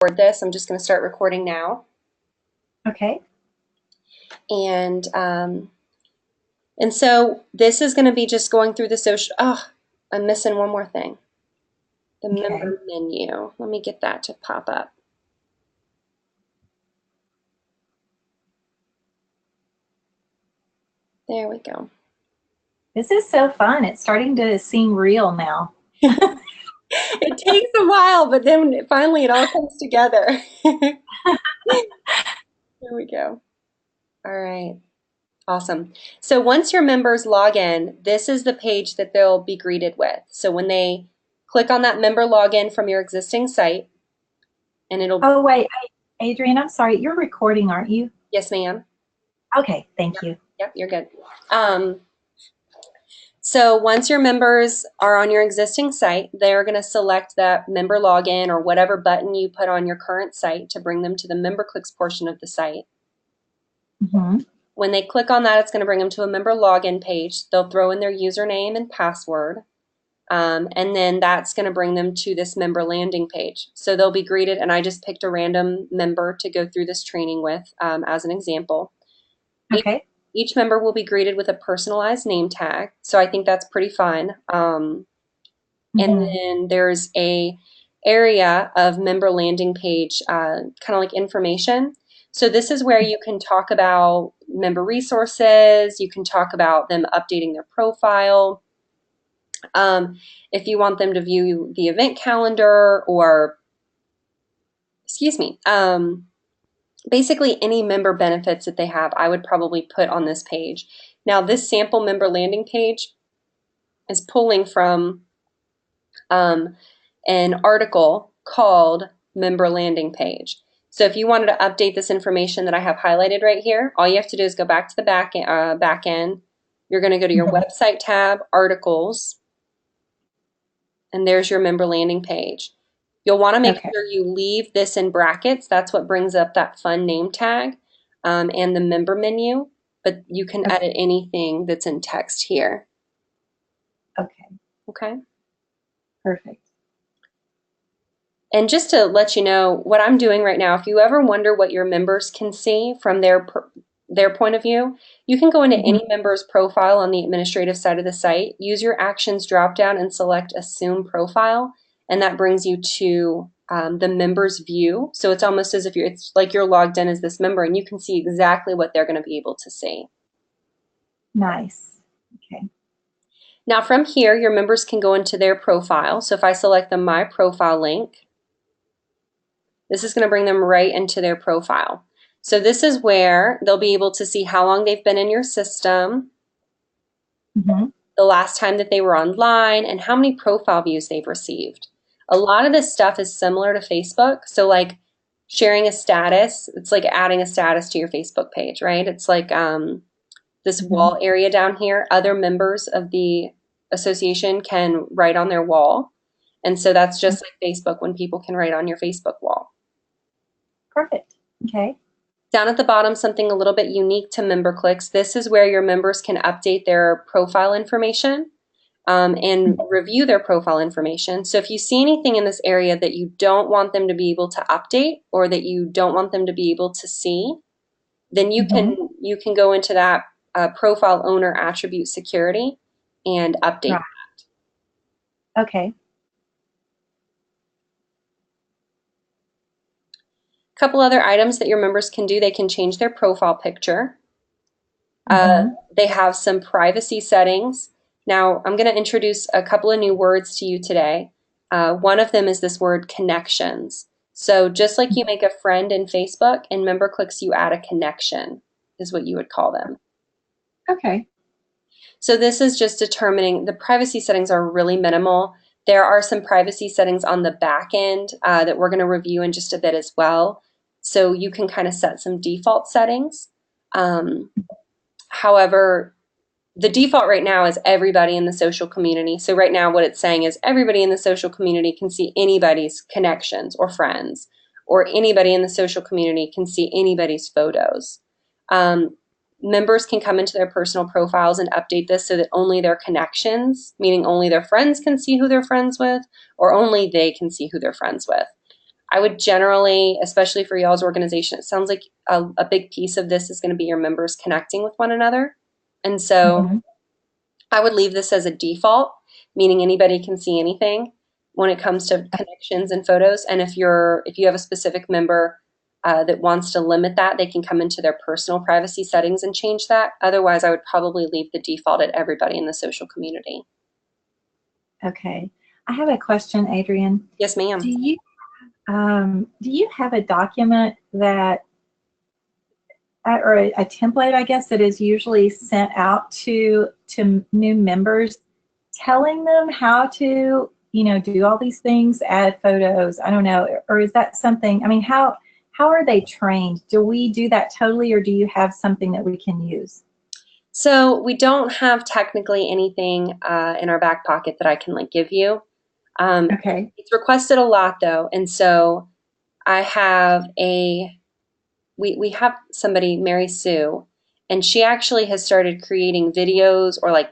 record this. I'm just going to start recording now. Okay. And so this is going to be just going through the social. Oh, I'm missing one more thing. The Okay. member menu. Let me get that to pop up. There we go. This is so fun. It's starting to seem real now. It takes a while, but then finally it all comes together. There we go. All right. Awesome. So once your members log in, this is the page that they'll be greeted with. So when they click on that member login from your existing site, and it'll, Oh, wait, Adrian, I'm sorry. You're recording, aren't you? yes, ma'am. Okay, thank you. Yep, you're good. So once your members are on your existing site, they're going to select that member login or whatever button you put on your current site to bring them to the member clicks portion of the site. Mm-hmm. When they click on that, it's going to bring them to a member login page. They'll throw in their username and password. And then that's going to bring them to this member landing page. So they'll be greeted, and I just picked a random member to go through this training with as an example. Okay. Each member will be greeted with a personalized name tag. So I think that's pretty fun. And Mm-hmm. then there's a area of member landing page, kind of like information. So this is where you can talk about member resources. You can talk about them updating their profile. If you want them to view the event calendar or, excuse me, basically any member benefits that they have, I would probably put on this page. Now, this sample member landing page is pulling from an article called Member Landing Page. So if you wanted to update this information that I have highlighted right here, all you have to do is go back to the back end. You're going to go to your Mm-hmm. website tab, Articles, and there's your member landing page. You'll want to make Okay. sure you leave this in brackets. That's what brings up that fun name tag and the member menu, but you can Okay. edit anything that's in text here. Okay. Okay. Perfect. And just to let you know what I'm doing right now, if you ever wonder what your members can see from their point of view, you can go into Mm-hmm. any member's profile on the administrative side of the site, use your actions dropdown and select assume profile, and that brings you to the member's view. So it's almost as if it's like you're logged in as this member and you can see exactly what they're going to be able to see. Nice. Okay. Now from here, your members can go into their profile. So if I select the My Profile link, this is going to bring them right into their profile. So this is where they'll be able to see how long they've been in your system, Mm-hmm. the last time that they were online, and how many profile views they've received. A lot of this stuff is similar to Facebook. So like sharing a status, it's like adding a status to your Facebook page, right? It's like this Mm-hmm. wall area down here. Other members of the association can write on their wall. And so that's just like Facebook when people can write on your Facebook wall. Perfect. Okay. Down at the bottom, something a little bit unique to MemberClicks. This is where your members can update their profile information and review their profile information. So if you see anything in this area that you don't want them to be able to update or that you don't want them to be able to see, then Mm-hmm. you can go into that profile owner attribute security and update. Right. Okay. A couple other items that your members can do, they can change their profile picture. Mm-hmm. They have some privacy settings. Now, I'm going to introduce a couple of new words to you today. One of them is this word connections. So just like you make a friend in Facebook, in MemberClicks you add a connection, is what you would call them. Okay. So this is just determining the privacy settings are really minimal. There are some privacy settings on the back end that we're going to review in just a bit as well. So you can kind of set some default settings. However, the default right now is everybody in the social community. So right now what it's saying is everybody in the social community can see anybody's connections or friends, or anybody in the social community can see anybody's photos. Members can come into their personal profiles and update this so that only their connections, meaning only their friends can see who they're friends with, or only they can see who they're friends with. I would generally, especially for y'all's organization, it sounds like a big piece of this is going to be your members connecting with one another. And so Hmm. I would leave this as a default, meaning anybody can see anything when it comes to connections and photos. And if you have a specific member that wants to limit that, they can come into their personal privacy settings and change that. Otherwise, I would probably leave the default at everybody in the social community. Okay. I have a question, Adrian. Yes, Do ma'am. you do you have a document that or a template, I guess, that is usually sent out to new members, telling them how to, do all these things, add photos? I don't know, or is that something? I mean, how are they trained? Do we do that totally, or do you have something that we can use? So we don't have technically anything in our back pocket that I can like give you. Okay. It's requested a lot though, and so I have a we have somebody, Mary Sue, and she actually has started creating videos or like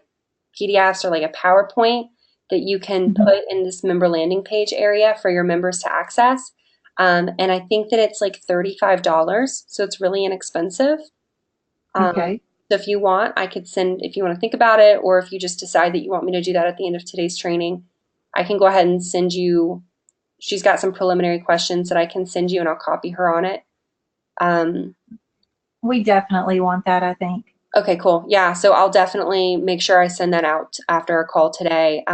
PDFs or like a PowerPoint that you can Mhm. put in this member landing page area for your members to access. And I think that it's like $35, so it's really inexpensive. Um, Okay. so if you want, I could send, if you want to think about it, or if you just decide that you want me to do that at the end of today's training, I can go ahead and send you. She's got some preliminary questions that I can send you, and I'll copy her on it. Um, We definitely want that, I think. okay, cool. Yeah, so I'll definitely make sure I send that out after our call today.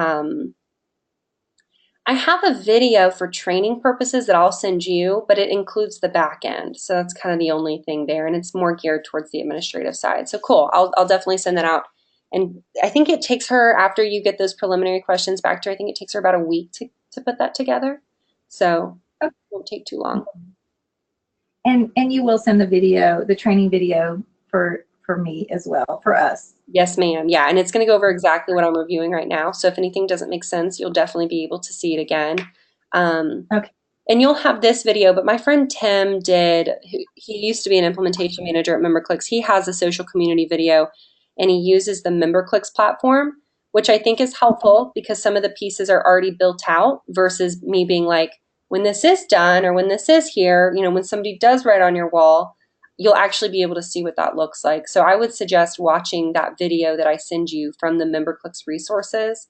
I have a video for training purposes that I'll send you, but it includes the back end. So that's kind of the only thing there, and it's more geared towards the administrative side. So cool. I'll definitely send that out. And I think it takes her, after you get those preliminary questions back to her, I think it takes her about a week to put that together. So Okay. it won't take too long. And you will send the video, the training video for me as well, for us. Yes, ma'am. Yeah, and it's going to go over exactly what I'm reviewing right now. So if anything doesn't make sense, you'll definitely be able to see it again. Um, Okay. and you'll have this video, but my friend Tim did, he used to be an implementation manager at MemberClicks. He has a social community video and he uses the MemberClicks platform, which I think is helpful because some of the pieces are already built out versus me being like, when this is done or when this is here, when somebody does write on your wall, you'll actually be able to see what that looks like. So I would suggest watching that video that I send you from the MemberClicks resources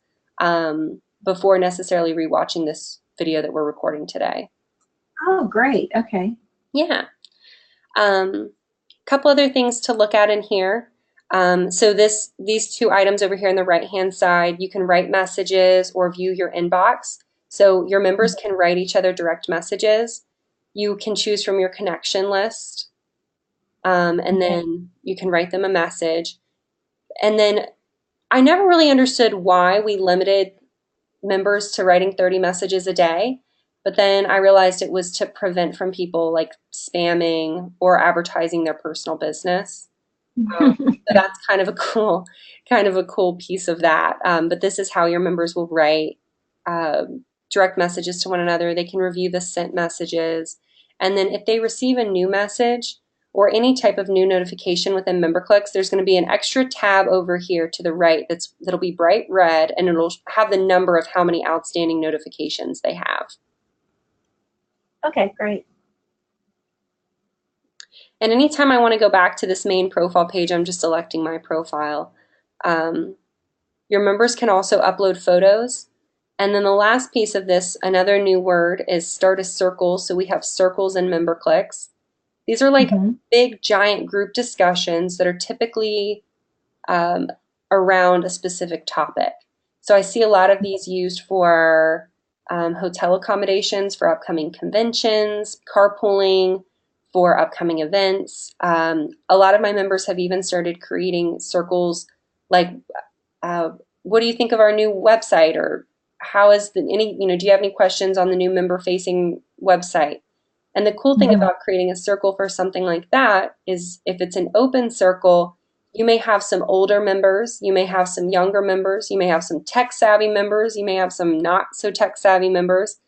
before necessarily rewatching this video that we're recording today. Oh, great. Okay. Yeah. Couple other things to look at in here. So these two items over here on the right hand side, you can write messages or view your inbox. So your members can write each other direct messages. You can choose from your connection list, and Okay. then you can write them a message. And then I never really understood why we limited members to writing 30 messages a day. But then I realized it was to prevent from people like spamming or advertising their personal business. So that's kind of a cool piece of that. But this is how your members will write direct messages to one another. They can review the sent messages. And then if they receive a new message or any type of new notification within MemberClicks, there's going to be an extra tab over here to the right that'll be bright red, and it'll have the number of how many outstanding notifications they have. Okay, great. And anytime I want to go back to this main profile page, I'm just selecting my profile. Um, Your members can also upload photos. And then the last piece of this, another new word, is start a circle. So we have circles and MemberClicks. These are like Hmm. big, giant group discussions that are typically um, around a specific topic. So I see a lot of these used for hotel accommodations for upcoming conventions, carpooling for upcoming events. A lot of my members have even started creating circles like uh, what do you think of our new website, or how is do you have any questions on the new member facing website? And the cool thing Hmm. about creating a circle for something like that is if it's an open circle, you may have some older members, you may have some younger members, you may have some tech savvy members, you may have some not so tech savvy members.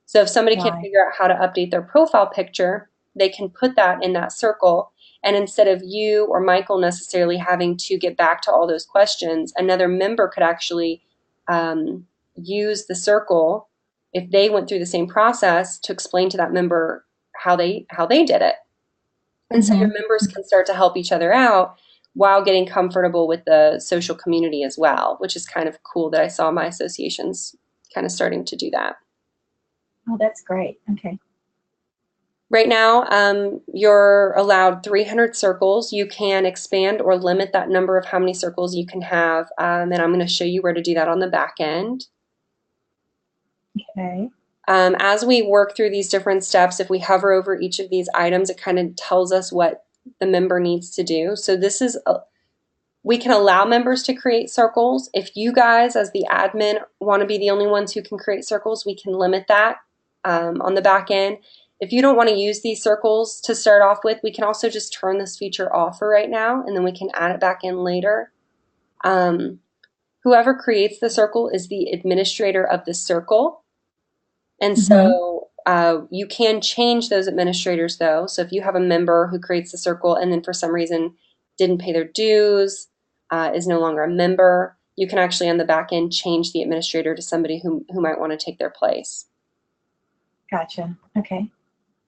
So if somebody can't Right. figure out how to update their profile picture, they can put that in that circle. And instead of you or Michael necessarily having to get back to all those questions, another member could actually use the circle if they went through the same process to explain to that member how they did it. And so your Mm-hmm. members can start to help each other out while getting comfortable with the social community as well, which is kind of cool that I saw my associations kind of starting to do that. Oh, that's great. Okay. Right now, you're allowed 300 circles. You can expand or limit that number of how many circles you can have, and I'm going to show you where to do that on the back end. Okay. As we work through these different steps, if we hover over each of these items, it kind of tells us what the member needs to do. So we can allow members to create circles. If you guys, as the admin, want to be the only ones who can create circles, we can limit that on the back end. If you don't want to use these circles to start off with, we can also just turn this feature off for right now, and then we can add it back in later. Whoever creates the circle is the administrator of the circle. And Mm-hmm. so you can change those administrators though. So if you have a member who creates the circle and then for some reason didn't pay their dues, is no longer a member, you can actually on the back end change the administrator to somebody who might want to take their place. Gotcha. Okay.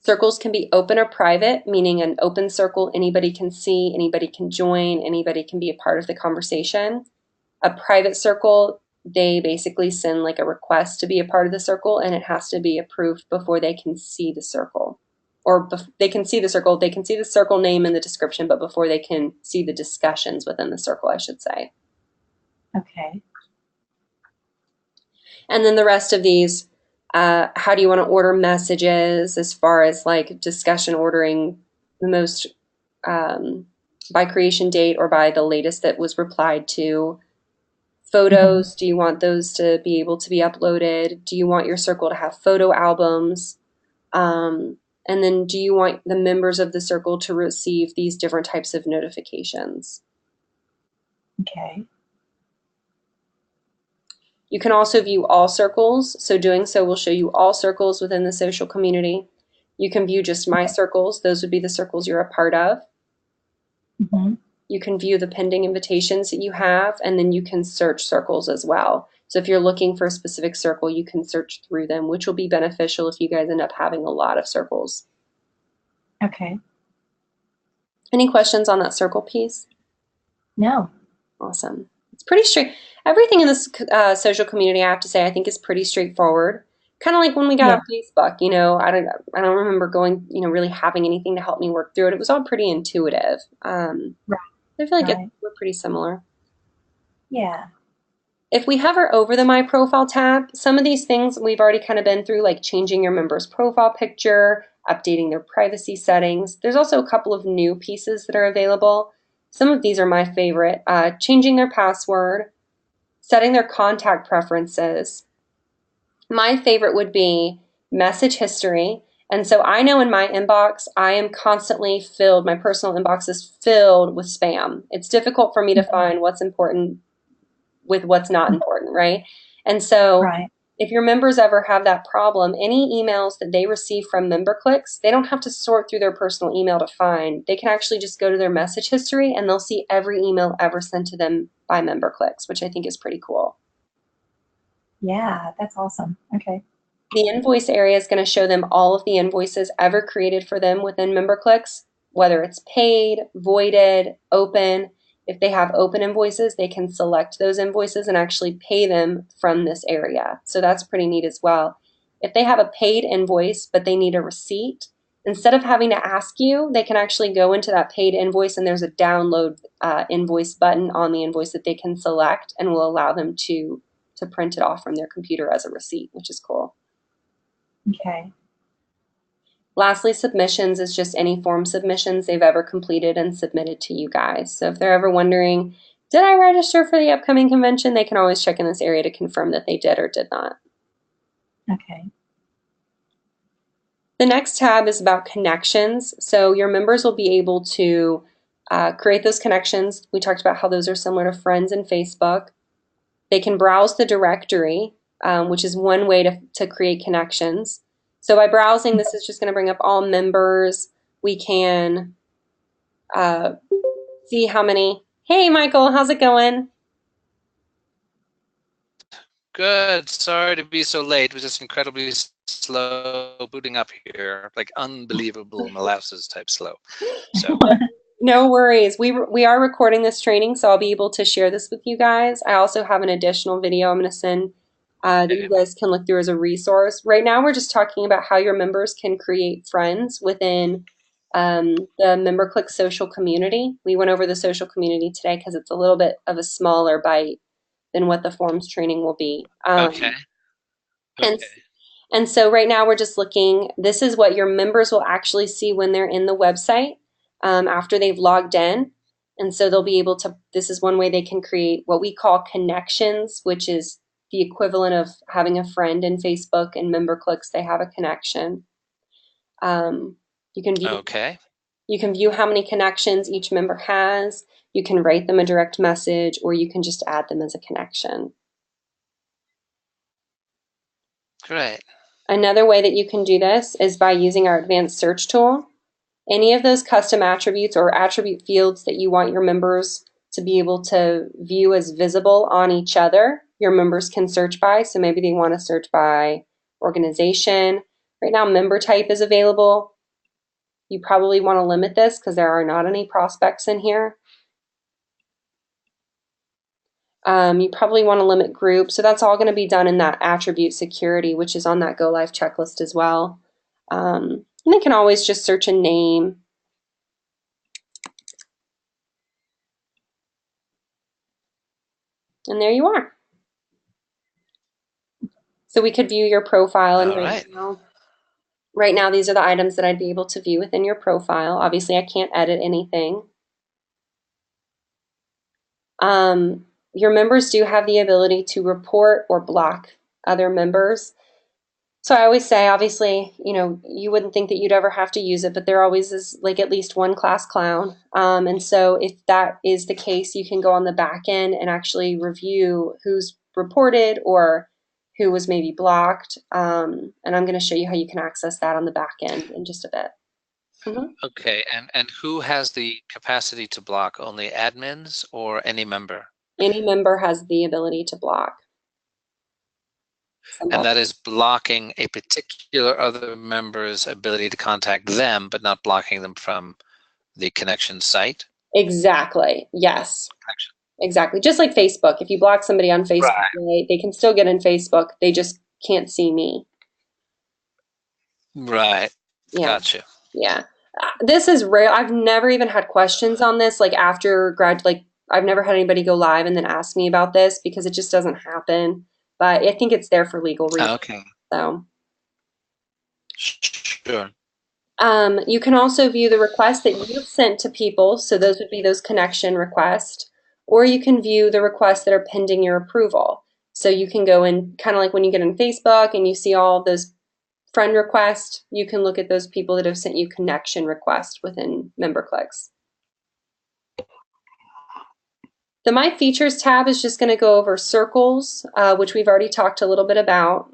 Circles can be open or private, meaning an open circle, anybody can see, anybody can join, anybody can be a part of the conversation. A private circle, they basically send like a request to be a part of the circle, and it has to be approved before they can see the circle. Or they can see the circle, they can see the circle name and the description, but before they can see the discussions within the circle, I should say. Okay. And then the rest of these, how do you want to order messages as far as like discussion ordering the most by creation date or by the latest that was replied to. Mm-hmm. Photos, do you want those to be able to be uploaded? Do you want your circle to have photo albums? And then do you want the members of the circle to receive these different types of notifications? Okay. You can also view all circles, so doing so will show you all circles within the social community. You can view just my circles, those would be the circles you're a part of. Mm-hmm. You can view the pending invitations that you have, and then you can search circles as well. So if you're looking for a specific circle, you can search through them, which will be beneficial if you guys end up having a lot of circles. Okay. Any questions on that circle piece? No. Awesome. It's pretty straight. Everything in this social community, I have to say, I think is pretty straightforward. Kind of like when we got Yeah. on Facebook, I don't remember going, really having anything to help me work through it. It was all pretty intuitive. Right. I feel like Right. we're pretty similar. Yeah. If we hover over the My Profile tab, some of these things we've already kind of been through, like changing your member's profile picture, updating their privacy settings. There's also a couple of new pieces that are available. Some of these are my favorite. Changing their password, setting their contact preferences. My favorite would be message history. And so I know in my inbox, I am constantly filled, my personal inbox is filled with spam. It's difficult for me to find what's important with what's not important, right? And so Right. if your members ever have that problem, any emails that they receive from member clicks, they don't have to sort through their personal email to find. They can actually just go to their message history and they'll see every email ever sent to them by member clicks, which I think is pretty cool. Yeah. That's awesome. Okay. The invoice area is going to show them all of the invoices ever created for them within MemberClicks, whether it's paid, voided, open. If they have open invoices, they can select those invoices and actually pay them from this area. So that's pretty neat as well. If they have a paid invoice, but they need a receipt, instead of having to ask you, they can actually go into that paid invoice and there's a download invoice button on the invoice that they can select and will allow them to print it off from their computer as a receipt, which is cool. Okay. Lastly, submissions is just any form submissions they've ever completed and submitted to you guys. So if they're ever wondering, did I register for the upcoming convention, they can always check in this area to confirm that they did or did not. Okay. The next tab is about connections. So your members will be able to create those connections. We talked about how those are similar to friends and Facebook. They can browse the directory, which is one way to create connections. So by browsing, this is just going to bring up all members. We can see how many. Hey, Michael, how's it going? Good. Sorry to be so late. It was just incredibly slow booting up here, like unbelievable molasses type slow. So, No worries. We are recording this training, so I'll be able to share this with you guys. I also have an additional video I'm going to send that you okay. guys can look through as a resource. Right now, we're just talking about how your members can create friends within the MemberClick social community. We went over the social community today because it's a little bit of a smaller bite than what the forms training will be. Okay. And Okay. and so right now we're just looking, this is what your members will actually see when they're in the website after they've logged in. And so they'll be able to, this is one way they can create what we call connections, which is the equivalent of having a friend in Facebook and member clicks, they have a connection. Um, you can view Okay. you can view how many connections each member has. You can write them a direct message, or you can just add them as a connection. Great. Another way that you can do this is by using our advanced search tool. Any of those custom attributes or attribute fields that you want your members to be able to view as visible on each other, your members can search by. So maybe they want to search by organization. Right now, member type is available. You probably want to limit this because there are not any prospects in here. You probably want to limit group. So that's all going to be done in that attribute security, which is on that Go Live checklist as well. And they can always just search a name. And there you are. So we could view your profile, and All right. right now these are the items that I'd be able to view within your profile. Obviously, I can't edit anything. Your members do have the ability to report or block other members. So I always say, obviously, you wouldn't think that you'd ever have to use it, but there always is like at least one class clown. And so if that is the case, you can go on the back end and actually review who's reported or who was maybe blocked. And I'm going to show you how you can access that on the back end in just a bit. Okay. And who has the capacity to block? Only admins or any member? Any member has the ability to block And somebody. that is blocking a particular other member's ability to contact them, but not blocking them from the connection site. Exactly. Yes. Connection. Exactly. Just like Facebook. If you block somebody on Facebook, Right. they can still get in Facebook. They just can't see me. Right. Yeah. Gotcha. Yeah. This is rare. I've never even had questions on this. Like after like I've never had anybody go live and then ask me about this because it just doesn't happen. But I think it's there for legal reasons. Okay. So. Sure. You can also view the requests that you've sent to people, so those would be those connection requests, or you can view the requests that are pending your approval. So you can go in, kind of like when you get on Facebook and you see all of those friend requests, you can look at those people that have sent you connection requests within MemberClicks. The My Features tab is just going to go over circles, which we've already talked a little bit about.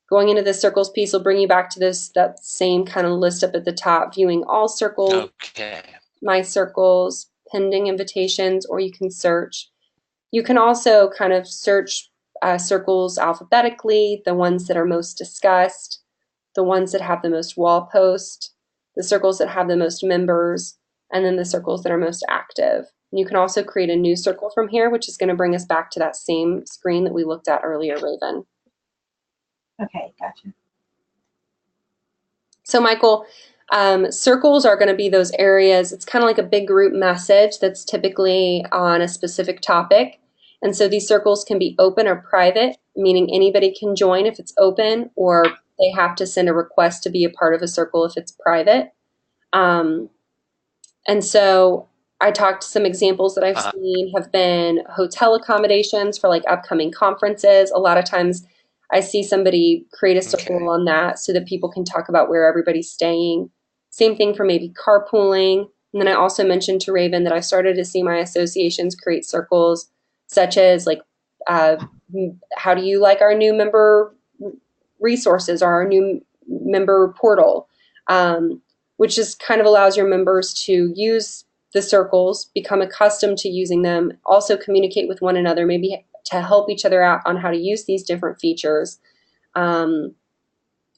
Going into the circles piece will bring you back to that same kind of list up at the top, viewing all circles, Okay. my circles, pending invitations, or you can search. You can also kind of search circles alphabetically, the ones that are most discussed, the ones that have the most wall posts, the circles that have the most members, and then the circles that are most active. And you can also create a new circle from here, which is going to bring us back to that same screen that we looked at earlier, Raven. Okay, gotcha. So Michael, circles are going to be those areas. It's kind of like a big group message that's typically on a specific topic. And so these circles can be open or private, meaning anybody can join if it's open, or they have to send a request to be a part of a circle if it's private. And so I talked some examples that I've seen have been hotel accommodations for like upcoming conferences. A lot of times I see somebody create a Okay. circle on that so that people can talk about where everybody's staying. Same thing for maybe carpooling. And then I also mentioned to Raven that I started to see my associations create circles such as like, uh, how do you like our new member resources or our new member portal? Which just kind of allows your members to use the circles, become accustomed to using them, also communicate with one another, maybe to help each other out on how to use these different features. And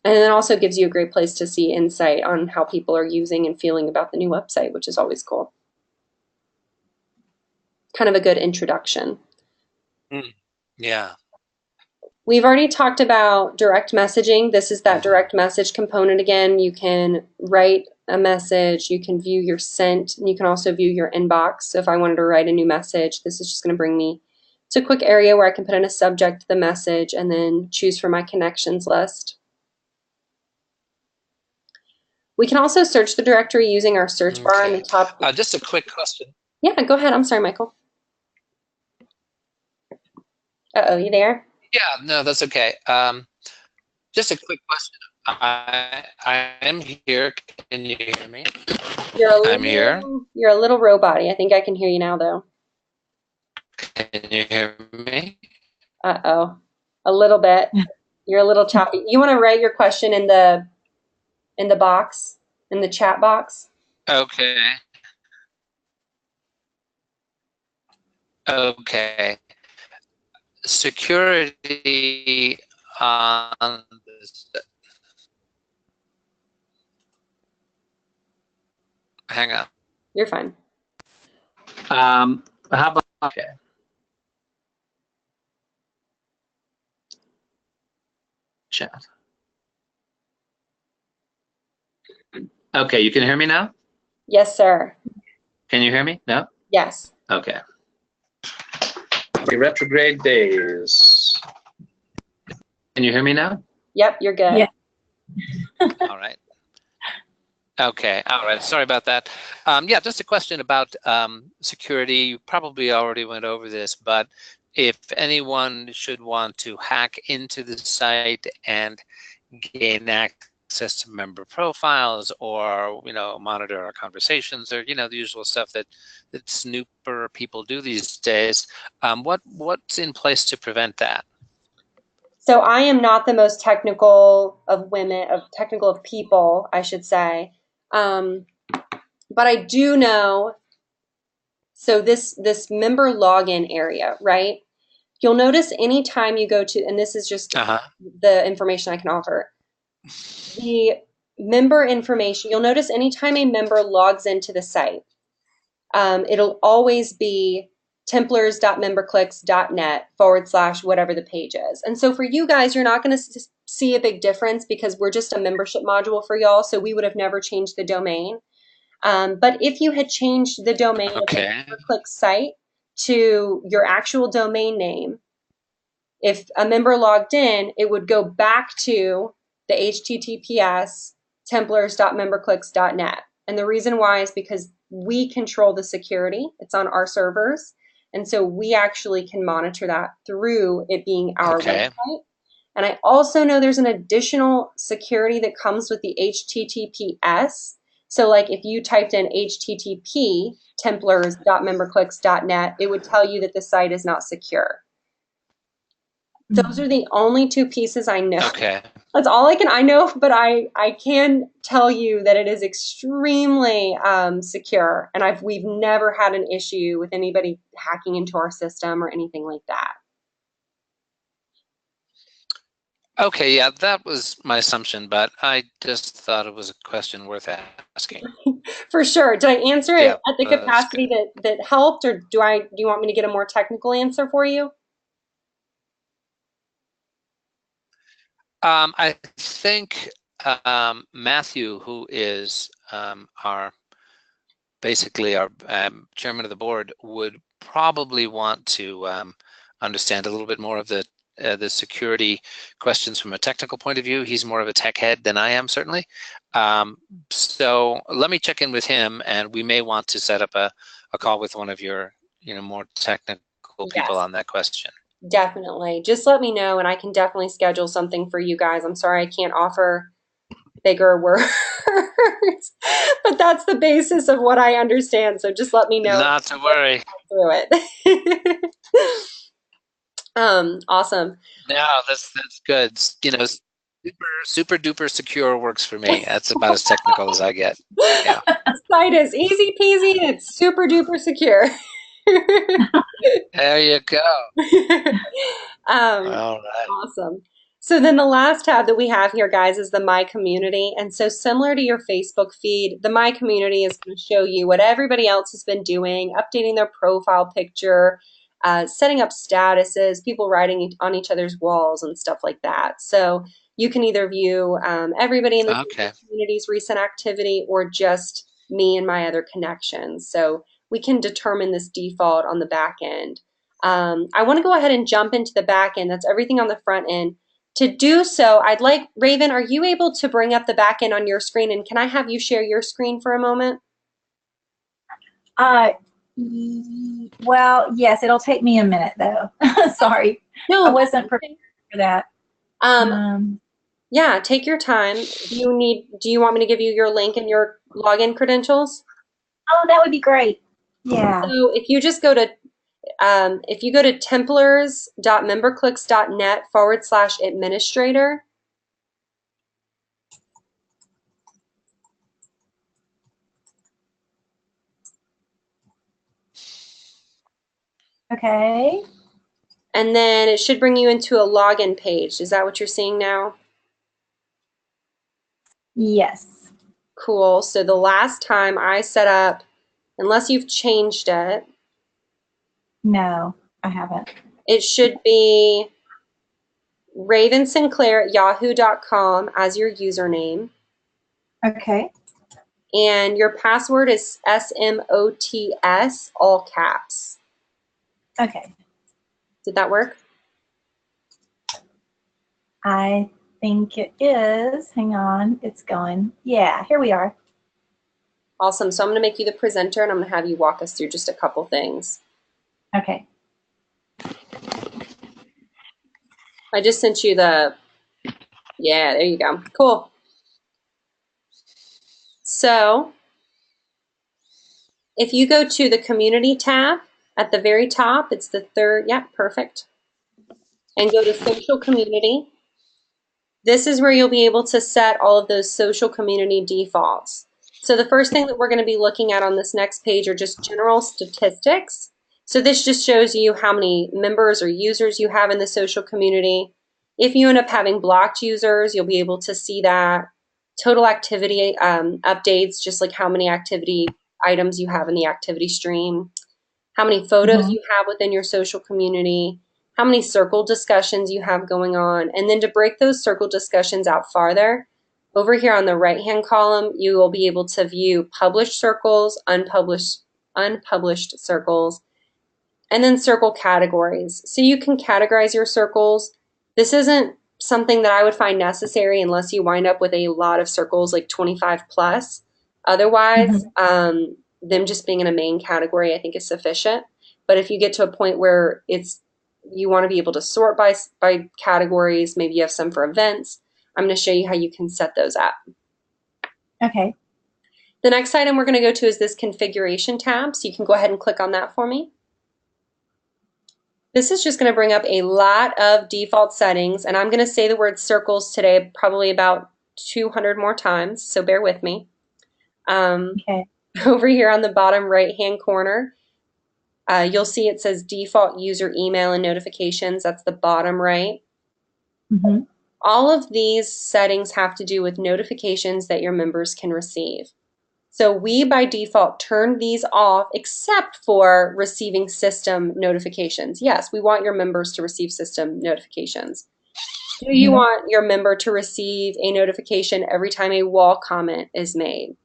it also gives you a great place to see insight on how people are using and feeling about the new website, which is always cool. Kind of a good introduction. Yeah. We've already talked about direct messaging. This is that direct message component again. You can write a message, you can view your sent, and you can also view your inbox. So if I wanted to write a new message, this is just going to bring me to a quick area where I can put in a subject to the message and then choose from my connections list. We can also search the directory using our search bar on the top. Just a quick question. Yeah, go ahead. I'm sorry, Michael. Uh-oh, you there? Yeah, no, that's okay. Just a quick question. I am here. Can you hear me? I'm here. You're a little robot-y. I think I can hear you now, though. Can you hear me? Uh-oh, a little bit. You're a little choppy. You want to write your question in the box, in the chat box? Okay. Okay. Security on this. Hang on. You're fine. How about okay? Chat. Okay, you can hear me now? Yes, sir. Can you hear me? No? Yes. Okay. The retrograde days. Can you hear me now? Yep, you're good. Yeah. All right. Okay. All right. Sorry about that. Yeah, just a question about security. You probably already went over this, but if anyone should want to hack into the site and gain access to member profiles, or monitor our conversations, or the usual stuff that snooper people do these days, what's in place to prevent that? So I am not the most technical of people, I should say. But I do know, so this member login area, right? You'll notice anytime you go to, and this is just the information I can offer, the member information, you'll notice anytime a member logs into the site, it'll always be templars.memberclicks.net / whatever the page is. And so for you guys, you're not going to see a big difference because we're just a membership module for y'all. So we would have never changed the domain. But if you had changed the domain of the MemberClick site to your actual domain name, if a member logged in, it would go back to the HTTPS templars.memberclicks.net. And the reason why is because we control the security. It's on our servers. And so we actually can monitor that through it being our website. And I also know there's an additional security that comes with the HTTPS. So like if you typed in HTTP templars.memberclicks.net, it would tell you that the site is not secure. Those are the only two pieces I know. Okay. That's all I know, but I can tell you that it is extremely secure, and we've never had an issue with anybody hacking into our system or anything like that. Okay, yeah, that was my assumption, but I just thought it was a question worth asking. For sure. Did I answer it at the capacity that helped, or do you want me to get a more technical answer for you? I think Matthew, who is basically our chairman of the board, would probably want to understand a little bit more of the security questions from a technical point of view. He's more of a tech head than I am, certainly. So let me check in with him, and we may want to set up a call with one of your more technical people on that question. Definitely. Just let me know, and I can definitely schedule something for you guys. I'm sorry I can't offer bigger words, but that's the basis of what I understand. So just let me know. Not to worry. Through it. Awesome. No, that's good. Super duper secure works for me. That's about as technical as I get. Yeah. Site is easy peasy. It's super duper secure. There you go. All right. Awesome. So then the last tab that we have here, guys, is the My Community. And so similar to your Facebook feed, the My Community is going to show you what everybody else has been doing, updating their profile picture, setting up statuses, people writing on each other's walls and stuff like that. So you can either view everybody in the Okay. community's recent activity or just me and my other connections. So we can determine this default on the back end. I want to go ahead and jump into the back end. That's everything on the front end. To do so, I'd like, Raven, are you able to bring up the back end on your screen? And can I have you share your screen for a moment? Well, yes, it'll take me a minute though. Sorry. No, I wasn't prepared for that. Yeah, take your time. Do you want me to give you your link and your login credentials? Oh, that would be great. Yeah. So if you go to templars.memberclicks.net/administrator, Okay. and then it should bring you into a login page. Is that what you're seeing now? Yes. Cool. So the last time I set up, unless you've changed it, No, I haven't. it should be Raven Sinclair at yahoo.com as your username. Okay. And your password is SMOTS, all caps. Okay. Did that work? I think it is. Hang on. It's going. Yeah, here we are. Awesome. So I'm going to make you the presenter and I'm going to have you walk us through just a couple things. Okay. I just sent you yeah, there you go. Cool. So if you go to the community tab at the very top, it's the third, yeah, perfect. And go to social community. This is where you'll be able to set all of those social community defaults. So the first thing that we're going to be looking at on this next page are just general statistics. So this just shows you how many members or users you have in the social community. If you end up having blocked users, you'll be able to see that. Total activity updates, just like how many activity items you have in the activity stream, how many photos you have within your social community, how many circle discussions you have going on. And then to break those circle discussions out farther, over here on the right-hand column, you will be able to view published circles, unpublished circles, and then circle categories. So you can categorize your circles. This isn't something that I would find necessary unless you wind up with a lot of circles, like 25 plus. Otherwise, them just being in a main category, I think is sufficient. But if you get to a point where you want to be able to sort by categories, maybe you have some for events, I'm going to show you how you can set those up. Okay. The next item we're going to go to is this configuration tab. So you can go ahead and click on that for me. This is just going to bring up a lot of default settings, and I'm going to say the word circles today probably about 200 more times, so bear with me. Okay. Over here on the bottom right-hand corner, you'll see it says default user email and notifications. That's the bottom right. All of these settings have to do with notifications that your members can receive. So we, by default, turn these off except for receiving system notifications. Yes, we want your members to receive system notifications. Do you want your member to receive a notification every time a wall comment is made?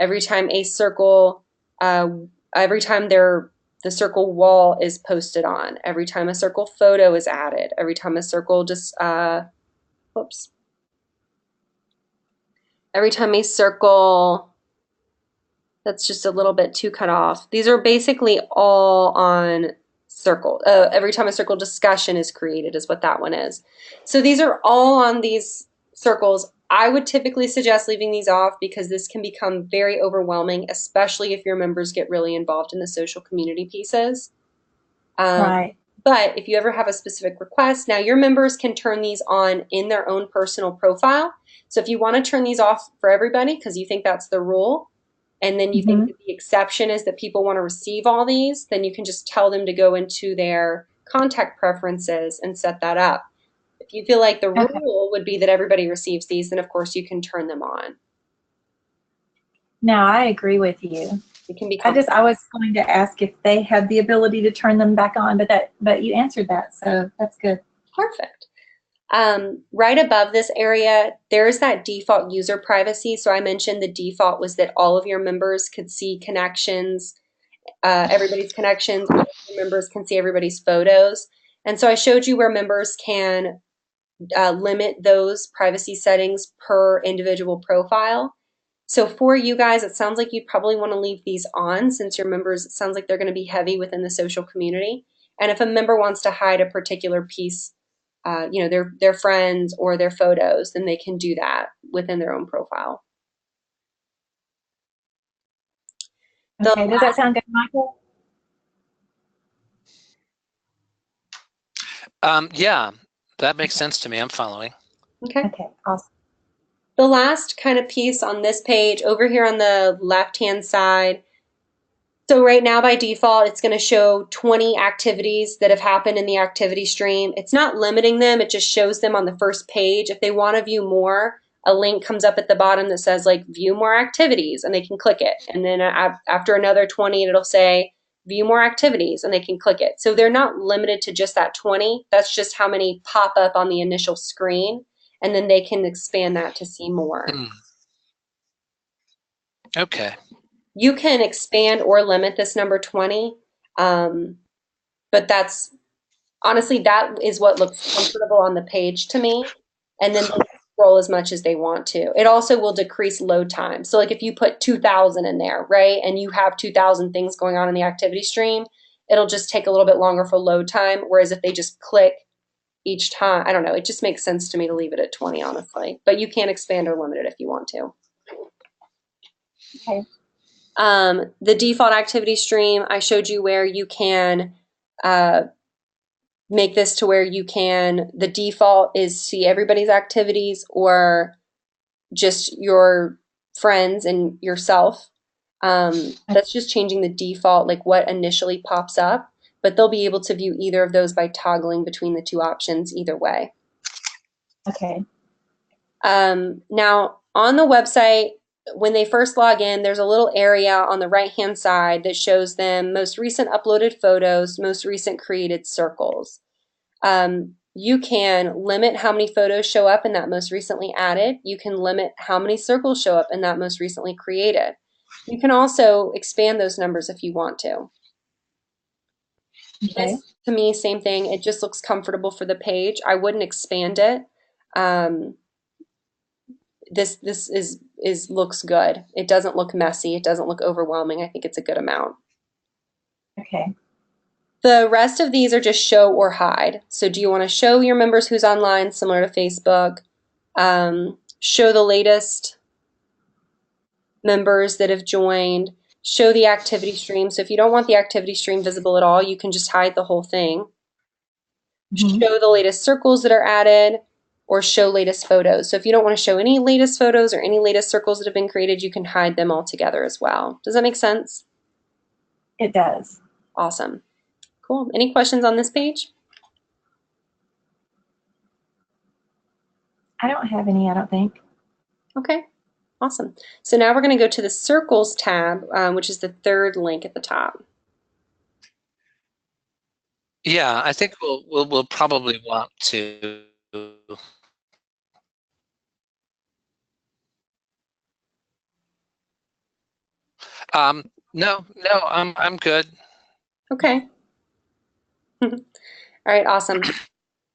Every time a circle, every time the circle wall is posted on? Every time a circle photo is added? Every time a circle every time a circle, that's just a little bit too cut off. These are basically all on circle. Every time a circle discussion is created is what that one is. So these are all on these circles. I would typically suggest leaving these off because this can become very overwhelming, especially if your members get really involved in the social community pieces. Right. But if you ever have a specific request, now your members can turn these on in their own personal profile. So if you want to turn these off for everybody because you think that's the rule, and then you think Mm-hmm. that the exception is that people want to receive all these, then you can just tell them to go into their contact preferences and set that up. If you feel like the Okay. rule would be that everybody receives these, then of course you can turn them on. No, I agree with you. It can be I complicated. was going to ask if they had the ability to turn them back on, but you answered that, so that's good. Perfect. Right above this area, there's that default user privacy. So I mentioned the default was that all of your members could see connections, everybody's connections, all of your members can see everybody's photos. And so I showed you where members can limit those privacy settings per individual profile. So for you guys, it sounds like you'd probably want to leave these on since your members, it sounds like they're going to be heavy within the social community. And if a member wants to hide a particular piece, their friends or their photos, then they can do that within their own profile. The Okay, does that sound good, Michael? Yeah, that makes sense to me. I'm following. okay. Okay, awesome. The last kind of piece on this page over here on the left-hand side. So right now by default, it's going to show 20 activities that have happened in the activity stream. It's not limiting them. It just shows them on the first page. If they want to view more, a link comes up at the bottom that says like view more activities and they can click it. And then after another 20, it'll say view more activities and they can click it. So they're not limited to just that 20. That's just how many pop up on the initial screen. And then they can expand that to see more. Okay. You can expand or limit this number 20, but that's honestly, that is what looks comfortable on the page to me. And then they can scroll as much as they want to. It also will decrease load time. So like if you put 2,000 in there, right, and you have 2,000 things going on in the activity stream, it'll just take a little bit longer for load time. Whereas if they just click each time, I don't know, it just makes sense to me to leave it at 20, honestly. But you can expand or limit it if you want to. Okay. The default activity stream, I showed you where you can make this to where the default is see everybody's activities or just your friends and yourself. That's just changing the default, like what initially pops up, but they'll be able to view either of those by toggling between the two options either way. Okay. Now, on the website, when they first log in, there's a little area on the right-hand side that shows them most recent uploaded photos, most recent created circles. You can limit how many photos show up in that most recently added. You can limit how many circles show up in that most recently created. You can also expand those numbers if you want to. Okay. This, to me, same thing. It just looks comfortable for the page. I wouldn't expand it. This is looks good. It doesn't look messy. It doesn't look overwhelming. I think it's a good amount. Okay. The rest of these are just show or hide. So do you want to show your members who's online, similar to Facebook? Show the latest members that have joined. Show the activity stream. So if you don't want the activity stream visible at all, you can just hide the whole thing. Mm-hmm. Show the latest circles that are added, or show latest photos. So if you don't want to show any latest photos or any latest circles that have been created, you can hide them all together as well. Does that make sense? It does. Awesome. Cool. Any questions on this page? I don't have any, I don't think. Okay. Awesome. So now we're going to go to the circles tab, which is the third link at the top. Yeah, I think we'll probably want to. No, I'm good. Okay. All right, awesome.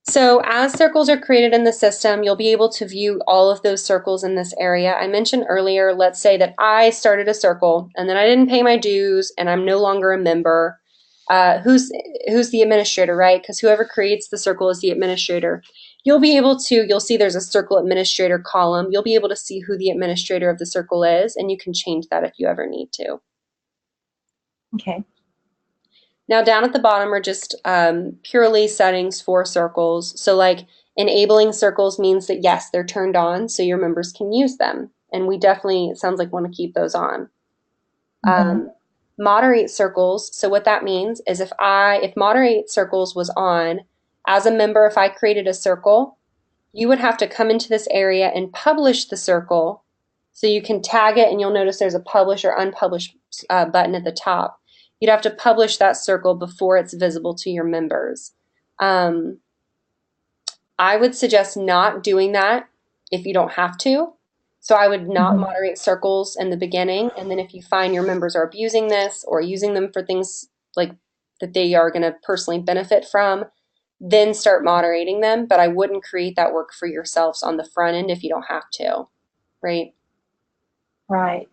So as circles are created in the system, you'll be able to view all of those circles in this area. I mentioned earlier, let's say that I started a circle and then I didn't pay my dues and I'm no longer a member. Who's the administrator, right? Because whoever creates the circle is the administrator. You'll see there's a circle administrator column. You'll be able to see who the administrator of the circle is, and you can change that if you ever need to. Okay. Now down at the bottom are just purely settings for circles. So like enabling circles means that yes, they're turned on so your members can use them. And we definitely, it sounds like, want to keep those on. Mhm. Moderate circles. So what that means is if moderate circles was on, as a member, if I created a circle, you would have to come into this area and publish the circle. So you can tag it, and you'll notice there's a publish or unpublish button at the top. You'd have to publish that circle before it's visible to your members. Um, I would suggest not doing that if you don't have to. So I would not Mhm. moderate circles in the beginning. And then if you find your members are abusing this or using them for things like that they are going to personally benefit from, then start moderating them. But I wouldn't create that work for yourselves on the front end if you don't have to, right? Right.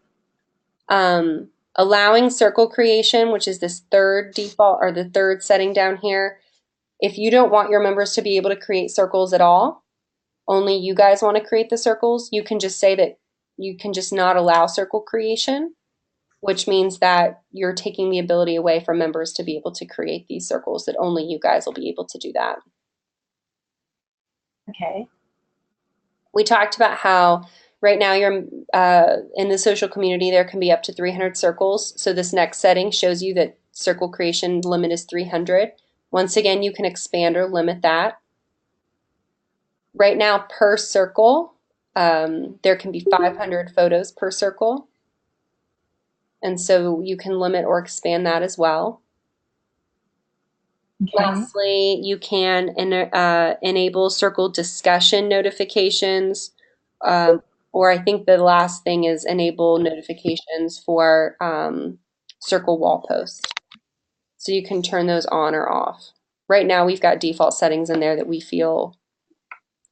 Allowing circle creation, which is this third default or the third setting down here. If you don't want your members to be able to create circles at all, only you guys want to create the circles, you can just say that you can just not allow circle creation, which means that you're taking the ability away from members to be able to create these circles, that only you guys will be able to do that. Okay. We talked about how right now you're in the social community, there can be up to 300 circles. So this next setting shows you that circle creation limit is 300. Once again, you can expand or limit that. Right now, per circle, there can be 500 photos per circle. And so you can limit or expand that as well. Okay. Lastly, you can enable circle discussion notifications, or I think the last thing is enable notifications for circle wall posts. So you can turn those on or off. Right now, we've got default settings in there that we feel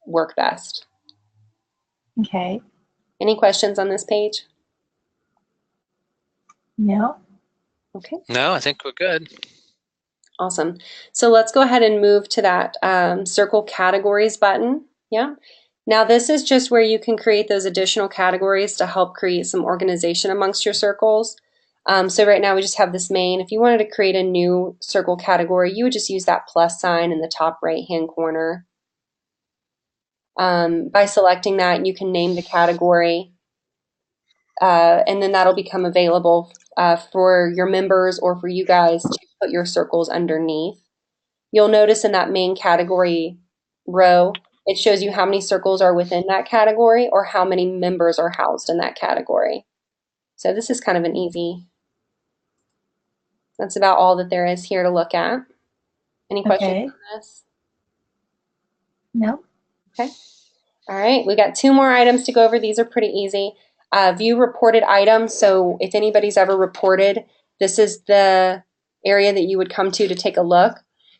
work best. Okay. Any questions on this page? No. Okay. No, I think we're good. Awesome. So let's go ahead and move to that circle categories button. Yeah. Now this is just where you can create those additional categories to help create some organization amongst your circles. So right now we just have this main. If you wanted to create a new circle category, you would just use that plus sign in the top right-hand corner. By selecting that, you can name the category, and then that'll become available for your members or for you guys to put your circles underneath. You'll notice in that main category row, it shows you how many circles are within that category or how many members are housed in that category. So this is kind of an easy, that's about all that there is here to look at. Any questions Okay. on this? No. Okay. All right, we got two more items to go over. These are pretty easy. View reported items. So if anybody's ever reported, this is the area that you would come to take a look.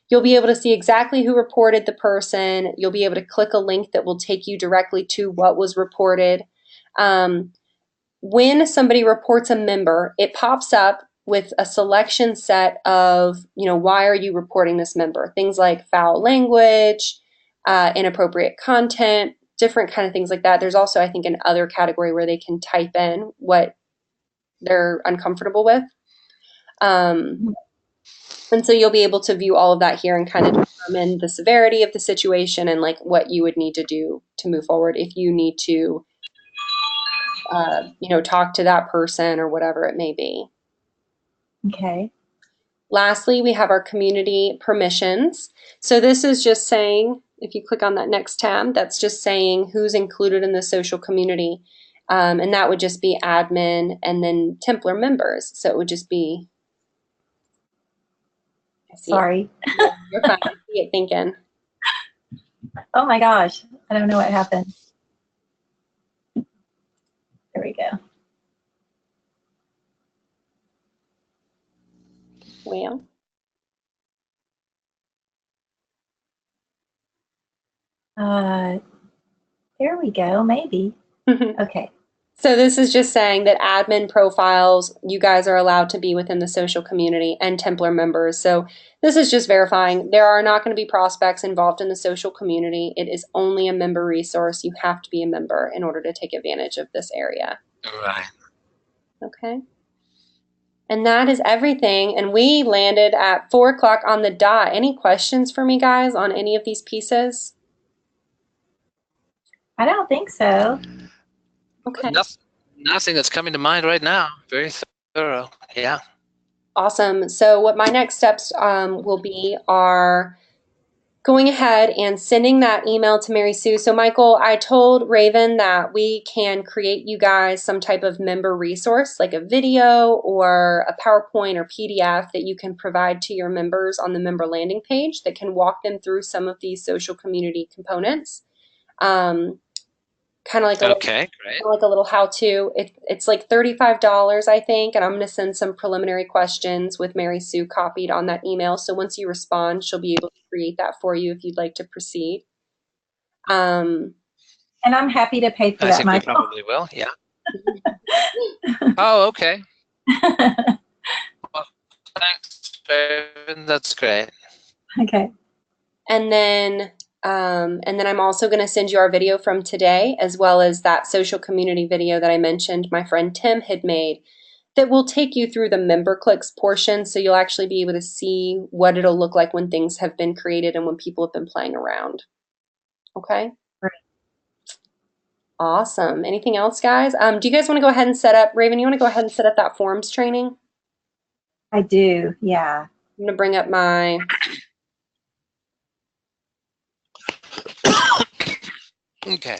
You'll be able to see exactly who reported the person. You'll be able to click a link that will take you directly to what was reported. When somebody reports a member, it pops up with a selection set of, why are you reporting this member? Things like foul language, inappropriate content, different kind of things like that. There's also, I think, an other category where they can type in what they're uncomfortable with. And so you'll be able to view all of that here and kind of determine the severity of the situation and like what you would need to do to move forward if you need to, talk to that person or whatever it may be. Okay. Lastly, we have our community permissions. So this is just saying, if you click on that next tab, that's just saying who's included in the social community. And that would just be admin and then Templar members. So it would just be, I see it. Sorry. Yeah, you're fine. I see it thinking. Oh my gosh. I don't know what happened. There we go. Well. There we go. Maybe. Okay. So this is just saying that admin profiles, you guys are allowed to be within the social community and Templar members. So this is just verifying there are not going to be prospects involved in the social community. It is only a member resource. You have to be a member in order to take advantage of this area. Right. Okay. And that is everything. And we landed at 4 o'clock on the dot. Any questions for me, guys, on any of these pieces? I don't think so. Okay. Nothing that's coming to mind right now. Very thorough. Yeah. Awesome. So what my next steps will be are going ahead and sending that email to Mary Sue. So Michael, I told Raven that we can create you guys some type of member resource, like a video or a PowerPoint or PDF that you can provide to your members on the member landing page that can walk them through some of these social community components. Um, kind of like a little Okay, great. like a little how-to. It's like $35, I think, and I'm going to send some preliminary questions with Mary Sue copied on that email. So once you respond, she'll be able to create that for you if you'd like to proceed. Um, And I'm happy to pay for I that, think we Michael. probably will. Yeah. Oh, okay. Well, thanks, Raven. That's great. Okay. and then I'm also going to send you our video from today, as well as that social community video that I mentioned my friend Tim had made that will take you through the member clicks portion. So you'll actually be able to see what it'll look like when things have been created and when people have been playing around. Okay. Great. Awesome. Anything else, guys? Do you guys want to go ahead and set up, Raven, you want to go ahead and set up that forms training? I do. Yeah. I'm going to bring up my, Okay.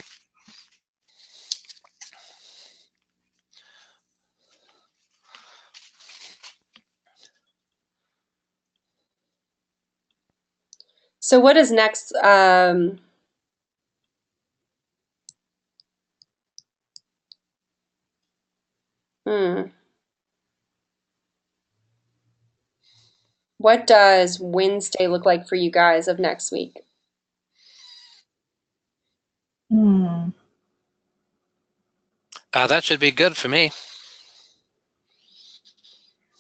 so what is next? Hmm. What does Wednesday look like for you guys of next week? Hmm. That should be good for me.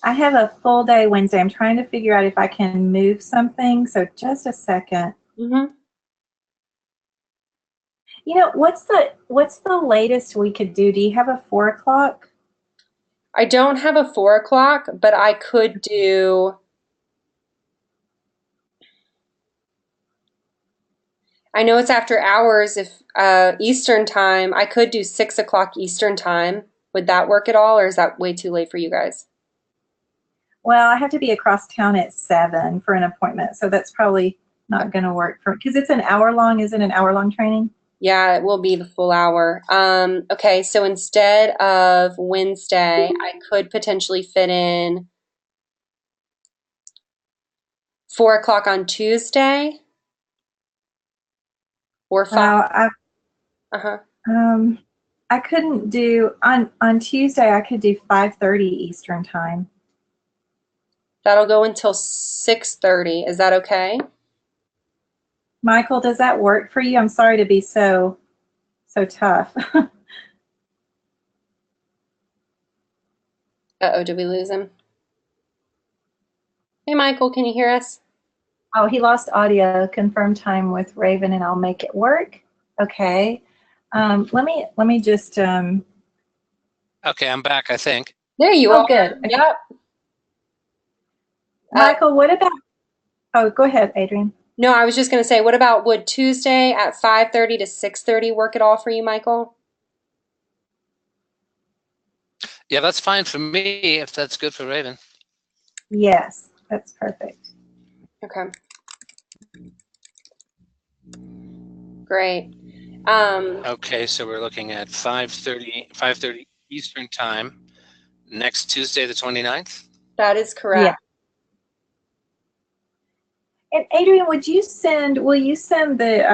I have a full day Wednesday. I'm trying to figure out if I can move something. So just a second. Mm-hmm. You know, what's the latest we could do? Do you have a 4 o'clock? I don't have a 4 o'clock, but I could do. I know it's after hours. If Eastern time, I could do 6 o'clock Eastern time. Would that work at all, or is that way too late for you guys? Well, I have to be across town at 7 for an appointment, so that's probably not going to work for because it's an hour long. Isn't it an hour long training? Yeah, it will be the full hour. Okay, so instead of Wednesday, I could potentially fit in 4 o'clock on Tuesday or five. Well, Uh-huh. um, I couldn't do on Tuesday. I could do 5:30 Eastern time. That'll go until 6:30. Is that okay? Michael, does that work for you? I'm sorry to be so tough. Uh-oh, did we lose him? Hey, Michael, can you hear us? Oh, he lost audio. Confirm time with Raven, and I'll make it work. Okay. Let me just. Okay, I'm back, I think. There you Oh, are. good. Okay. Yep. Michael, what about? Oh, go ahead, Adrian. No, I was just going to say, what about would Tuesday at 5:30 to 6:30 work at all for you, Michael? Yeah, that's fine for me if that's good for Raven. Yes, that's perfect. Okay. Great. Okay, so we're looking at 5:30 Eastern time next Tuesday, the 29th. That is Yeah. correct. And Adrian, will you send the